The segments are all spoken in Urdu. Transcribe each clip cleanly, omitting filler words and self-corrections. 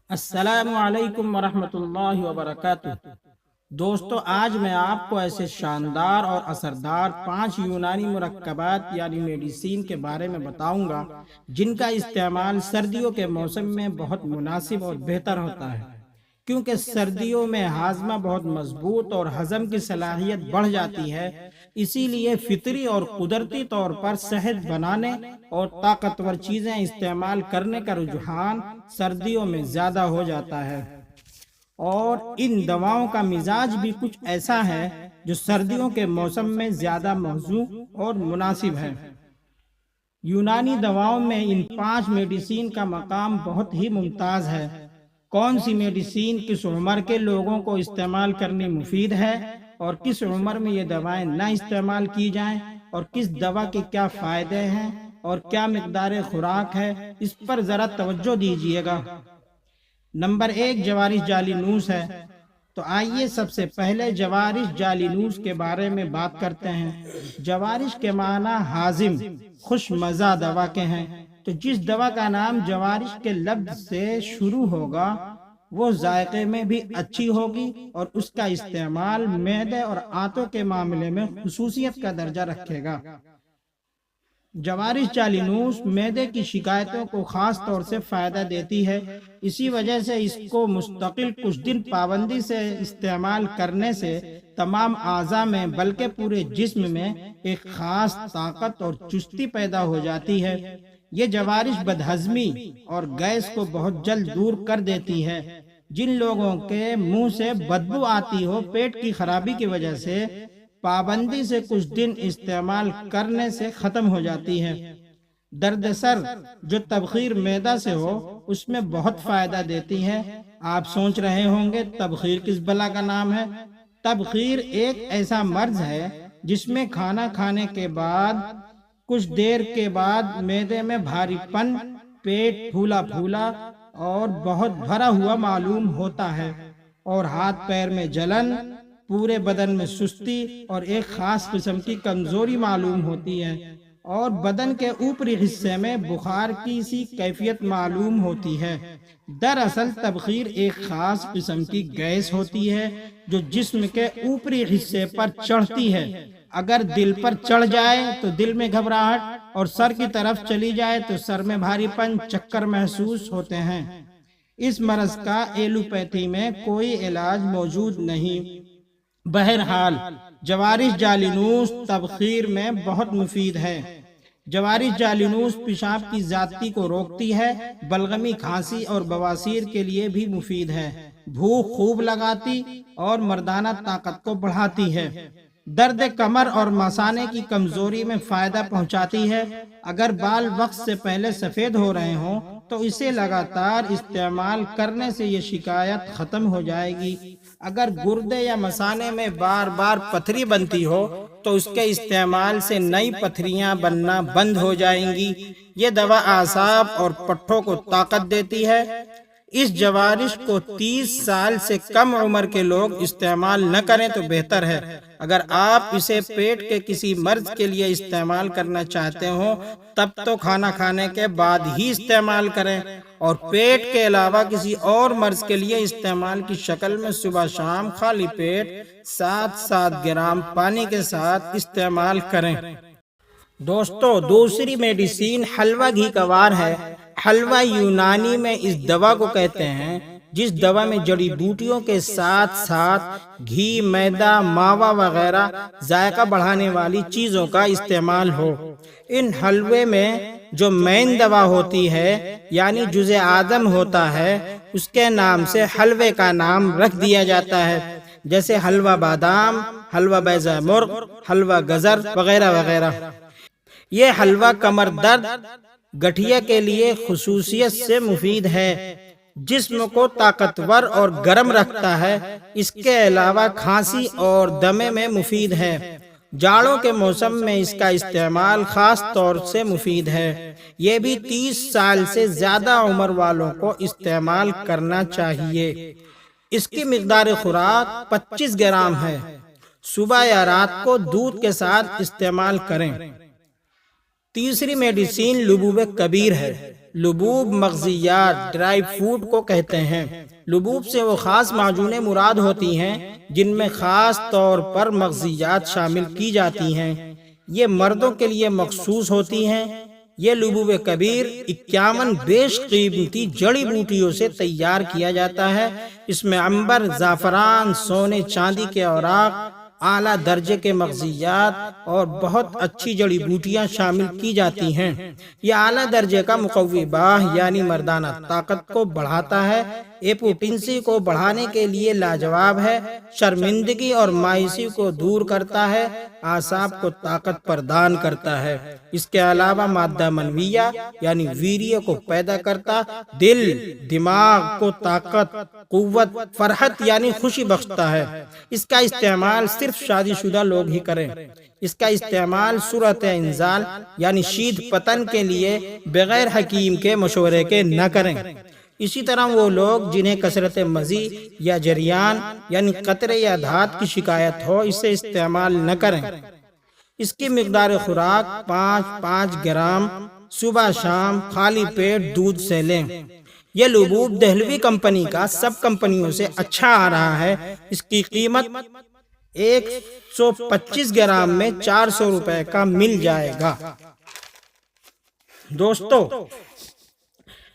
السلام علیکم ورحمۃ اللہ وبرکاتہ۔ دوستو، آج میں آپ کو ایسے شاندار اور اثردار 5 یونانی مرکبات یعنی میڈیسین کے بارے میں بتاؤں گا جن کا استعمال سردیوں کے موسم میں بہت مناسب اور بہتر ہوتا ہے، کیونکہ سردیوں میں ہاضمہ بہت مضبوط اور ہضم کی صلاحیت بڑھ جاتی ہے۔ اسی لیے فطری اور قدرتی طور پر صحت بنانے اور طاقتور چیزیں استعمال کرنے کا رجحان سردیوں میں زیادہ ہو جاتا ہے، اور ان دواؤں کا مزاج بھی کچھ ایسا ہے جو سردیوں کے موسم میں زیادہ موزوں اور مناسب ہے۔ یونانی دواؤں میں ان 5 میڈیسین کا مقام بہت ہی ممتاز ہے۔ کون سی میڈیسین کس عمر کے لوگوں کو استعمال کرنی مفید ہے اور کس عمر میں یہ دوائیں نہ استعمال کی جائیں، اور کس دوا کے کیا فائدے ہیں اور کیا مقدار خوراک ہے، اس پر ذرا توجہ دیجیے گا۔ نمبر 1 جوارش جالینوس ہے۔ تو آئیے سب سے پہلے جوارش جالینوس کے بارے میں بات کرتے ہیں۔ جوارش کے معنی ہاضم، خوش مزہ دوا کے ہیں، تو جس دوا کا نام جوارش کے لفظ سے شروع ہوگا وہ ذائقے میں بھی اچھی ہوگی اور اس کا استعمال معدے اور آنتوں کے معاملے میں خصوصیت کا درجہ رکھے گا۔ جوارش جالینوس معدے کی شکایتوں کو خاص طور سے فائدہ دیتی ہے، اسی وجہ سے اس کو مستقل کچھ دن پابندی سے استعمال کرنے سے تمام اعضاء میں بلکہ پورے جسم میں ایک خاص طاقت اور چستی پیدا ہو جاتی ہے۔ یہ جوارش بدہضمی اور گیس کو بہت جلد دور کر دیتی ہے۔ جن لوگوں کے منہ سے بدبو آتی ہو پیٹ کی خرابی کی وجہ سے، پابندی سے کچھ دن استعمال کرنے سے ختم ہو جاتی ہے۔ درد سر جو تبخیر معدہ سے ہو اس میں بہت فائدہ دیتی ہے۔ آپ سوچ رہے ہوں گے تبخیر کس بلا کا نام ہے؟ تبخیر ایک ایسا مرض ہے جس میں کھانا کھانے کے بعد کچھ دیر کے بعد معدے میں بھاری پن، پیٹ پھولا پھولا اور بہت بھرا ہوا معلوم ہوتا ہے، اور ہاتھ پیر میں جلن، پورے بدن میں سستی اور ایک خاص قسم کی کمزوری معلوم ہوتی ہے، اور بدن کے اوپری حصے میں بخار کی سی کیفیت معلوم ہوتی ہے۔ دراصل تبخیر ایک خاص قسم کی گیس ہوتی ہے جو جسم کے اوپری حصے پر چڑھتی ہے۔ اگر دل پر چڑھ جائے تو دل میں گھبراہٹ، اور سر کی طرف چلی جائے تو سر میں بھاری پن، چکر محسوس ہوتے ہیں۔ اس مرض کا ایلوپیتھی میں کوئی علاج موجود نہیں۔ بہرحال جوارش جالینوس تبخیر میں بہت مفید ہے۔ جوارش جالینوس پیشاب کی زیادتی کو روکتی ہے، بلغمی، کھانسی اور بواسیر کے لیے بھی مفید ہے، بھوک خوب لگاتی اور مردانہ طاقت کو بڑھاتی ہے، درد کمر اور مثانے کی کمزوری میں فائدہ پہنچاتی ہے۔ اگر بال وقت سے پہلے سفید ہو رہے ہوں تو اسے لگاتار استعمال کرنے سے یہ شکایت ختم ہو جائے گی۔ اگر گردے یا مثانے میں بار بار پتھری بنتی ہو تو اس کے استعمال سے نئی پتھریاں بننا بند ہو جائیں گی۔ یہ دوا اعصاب اور پٹھوں کو طاقت دیتی ہے۔ اس جوارش کو 30 سال سے کم عمر کے لوگ استعمال نہ کریں تو بہتر ہے۔ اگر آپ اسے پیٹ کے کسی مرض کے لیے استعمال کرنا چاہتے ہوں تب تو کھانا کھانے کے بعد ہی استعمال کریں، اور پیٹ کے علاوہ کسی اور مرض کے لیے استعمال کی شکل میں صبح شام خالی پیٹ 7 گرام پانی کے ساتھ استعمال کریں۔ دوستو، دوسری میڈیسین حلوہ گھی کوار ہے۔ حلوہ یونانی میں اس دوا کو کہتے ہیں جس دوا میں جڑی بوٹیوں کے ساتھ ساتھ گھی، میدا، ماوا وغیرہ ذائقہ بڑھانے والی چیزوں کا استعمال ہو۔ ان حلوے میں جو مین دوا ہوتی ہے یعنی جزء اعظم ہوتا ہے، اس کے نام سے حلوے کا نام رکھ دیا جاتا ہے، جیسے حلوہ بادام، حلوہ بیضہ مرغ، حلوہ گزر وغیرہ وغیرہ۔ یہ حلوہ کمر درد، گٹھیا کے لیے خصوصیت سے مفید ہے، جسم کو طاقتور اور گرم رکھتا ہے۔ اس کے علاوہ کھانسی اور دمے میں مفید ہے۔ جاڑوں کے موسم میں اس کا استعمال خاص طور سے مفید ہے۔ یہ بھی 30 سال سے زیادہ عمر والوں کو استعمال کرنا چاہیے۔ اس کی مقدار خوراک 25 گرام ہے۔ صبح یا رات کو دودھ کے ساتھ استعمال کریں۔ تیسری میڈیسین لبوب کبیر ہے۔ لبوب مغزیات ڈرائی فوڈ کو کہتے ہیں۔ لبوب سے وہ خاص معجونیں مراد ہوتی ہیں جن میں خاص طور پر مغزیات شامل کی جاتی ہیں۔ یہ مردوں کے لیے مخصوص ہوتی ہیں۔ یہ لبوب کبیر 51 بیش قیمتی جڑی بوٹیوں سے تیار کیا جاتا ہے۔ اس میں عنبر، زعفران، سونے چاندی کے اوراق، اعلیٰ درجے کے مغزیات اور بہت اچھی جڑی بوٹیاں شامل کی جاتی ہیں۔ یہ اعلیٰ درجے کا مقوی باہ یعنی مردانہ طاقت کو بڑھاتا ہے، ایپوٹنسی کو بڑھانے کے لیے لاجواب ہے، شرمندگی اور مایوسی کو دور کرتا ہے، اعصاب کو طاقت پردان کرتا ہے۔ اس کے علاوہ مادہ منویہ یعنی ویریہ کو پیدا کرتا، دل دماغ کو طاقت، قوت، فرحت یعنی خوشی بخشتا ہے۔ اس کا استعمال صرف شادی شدہ لوگ ہی کریں۔ اس کا استعمال صورت انزال یعنی شید پتن کے لیے بغیر حکیم کے مشورے کے نہ کریں۔ اسی طرح وہ لوگ جنہیں کثرت مزی یا جریان یعنی قطرے یا دھات کی شکایت ہو اسے استعمال نہ کریں۔ اس کی مقدار خوراک 5 گرام صبح شام خالی پیٹ دودھ سے لیں۔ یہ لبوب دہلوی کمپنی کا سب کمپنیوں سے اچھا آ رہا ہے۔ اس کی قیمت 125 گرام میں 400 روپے کا مل جائے گا۔ دوستو،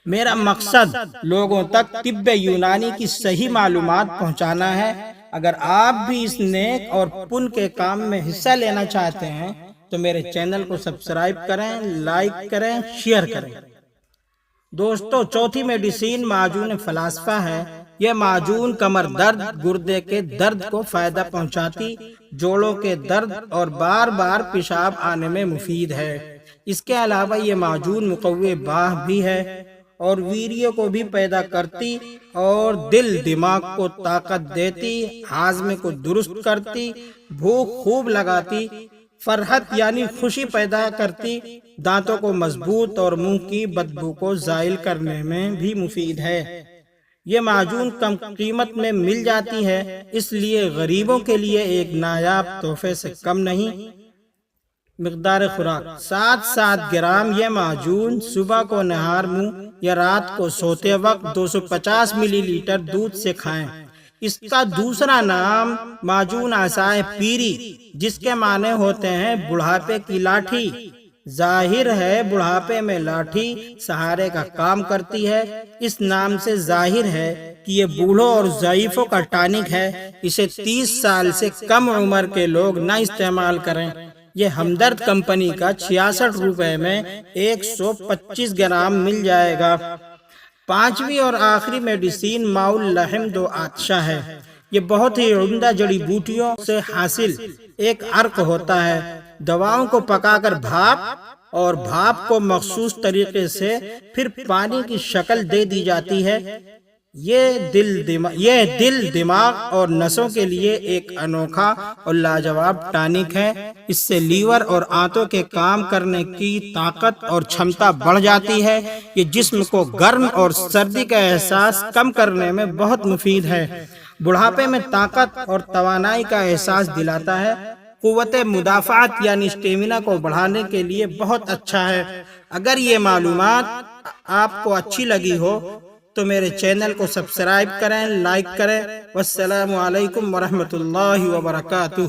میرا مقصد لوگوں تک طب یونانی کی صحیح معلومات پہنچانا ہے۔ اگر آپ بھی اس نیک اور پن کے کام میں حصہ لینا چاہتے ہیں تو میرے چینل کو سبسکرائب کریں، لائک کریں، شیئر کریں۔ دوستو، چوتھی میڈیسین معجون فلاسفہ ہے۔ یہ معجون کمر درد، گردے کے درد کو فائدہ پہنچاتی، جوڑوں کے درد اور بار بار پیشاب آنے میں مفید ہے۔ اس کے علاوہ یہ معجون مقوی باہ بھی ہے اور ویریہ کو بھی پیدا کرتی اور دل دماغ کو طاقت دیتی، ہاضمے کو درست کرتی، بھوک خوب لگاتی، فرحت یعنی خوشی پیدا کرتی، دانتوں کو مضبوط اور منہ کی بدبو کو زائل کرنے میں بھی مفید ہے۔ یہ معجون کم قیمت میں مل جاتی ہے، اس لیے غریبوں کے لیے ایک نایاب تحفے سے کم نہیں۔ مقدار خوراک 7 گرام۔ یہ معجون صبح کو نہار منہ یا رات کو سوتے وقت 250 ملی لیٹر دودھ سے کھائیں۔ اس کا دوسرا نام معجون عصائے پیری جس کے معنی ہوتے ہیں بڑھاپے کی لاٹھی۔ ظاہر ہے بڑھاپے میں لاٹھی سہارے کا کام کرتی ہے۔ اس نام سے ظاہر ہے کہ یہ بوڑھوں اور ضعیفوں کا ٹانک ہے۔ اسے 30 سال سے کم عمر کے لوگ نہ استعمال کریں۔ یہ ہمدرد کمپنی کا 66 روپے میں 125 گرام مل جائے گا۔ پانچویں اور آخری میڈیسین ماؤ اللحم دو آتشہ ہے۔ یہ بہت ہی عمدہ جڑی بوٹیوں سے حاصل ایک عرق ہوتا ہے۔ دواؤں کو پکا کر بھاپ کو مخصوص طریقے سے پھر پانی کی شکل دے دی جاتی ہے۔ یہ دل دماغ اور نسوں کے لیے ایک انوکھا اور لاجواب ٹانک ہے۔ اس سے لیور اور آنتوں کے کام کرنے کی طاقت اور چھمتا بڑھ جاتی ہے۔ یہ جسم کو گرم اور سردی کا احساس کم کرنے میں بہت مفید ہے۔ بڑھاپے میں طاقت اور توانائی کا احساس دلاتا ہے۔ قوت مدافعت یعنی اسٹیمنا کو بڑھانے کے لیے بہت اچھا ہے۔ اگر یہ معلومات آپ کو اچھی لگی ہو تو میرے چینل کو سبسکرائب کریں، لائک کریں۔ والسلام علیکم ورحمۃ اللہ وبرکاتہ۔